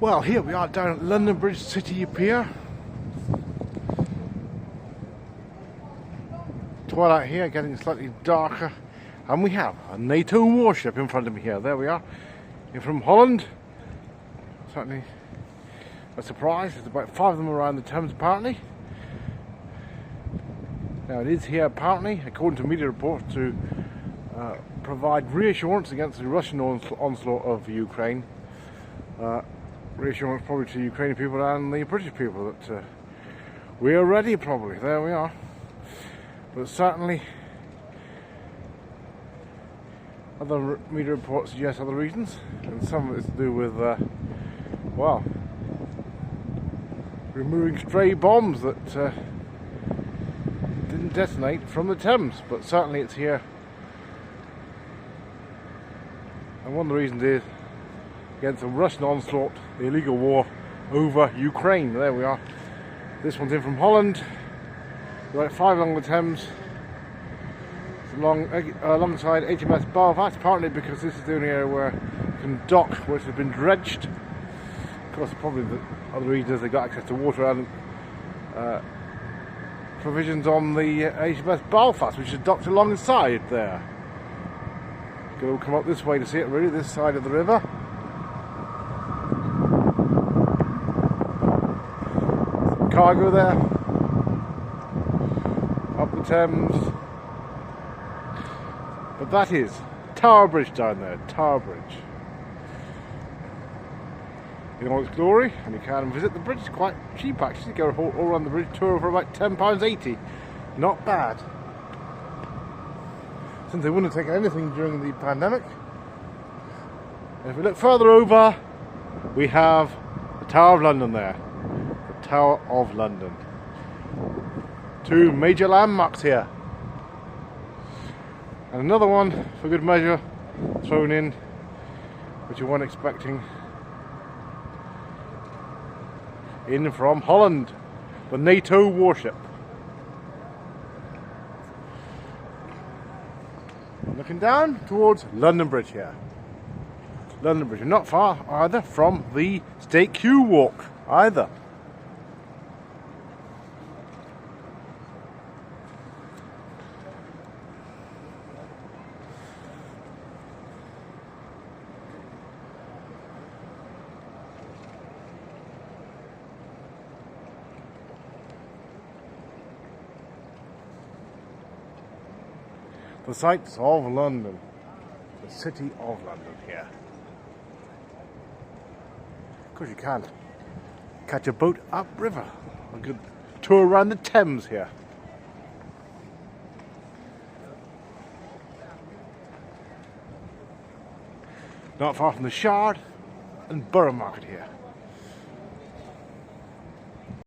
Well, here we are down at London Bridge City Pier. Twilight here, getting slightly darker, and we have a NATO warship in front of me here. There we are. You're from Holland. Certainly a surprise. There's about 5 of them around the Thames apparently. Now it is here apparently, according to media reports, to provide reassurance against the Russian onslaught of Ukraine. Reassurance probably to Ukrainian people and the British people that we are ready probably. There we are. But certainly other media reports suggest other reasons, and some of it's to do with well, removing stray bombs that didn't detonate from the Thames. But certainly it's here, and one of the reasons is against the Russian onslaught, the illegal war over Ukraine. There we are. This one's in from Holland. About 5 along the Thames, alongside HMS Belfast, partly because this is the only area where you can dock, which has been dredged. Of course, probably the other reason is they got access to water and provisions on the HMS Belfast, which is docked alongside there. Go come up this way to see it, really, this side of the river. Some cargo there. Up the Thames. But that is Tower Bridge down there, Tower Bridge. In all its glory, and you can visit the bridge. It's quite cheap actually. Go all around the bridge tour for about £10.80. Not bad. Since they wouldn't have taken anything during the pandemic. And if we look further over, we have the Tower of London there. The Tower of London. 2 major landmarks here. And another one, for good measure, thrown in, which you weren't expecting. In from Holland, the NATO Warship. Looking down towards London Bridge here. London Bridge, not far either from the State Queue Walk either. The sights of London, the city of London here. Of course you can catch a boat upriver. A good tour around the Thames here. Not far from the Shard and Borough Market here.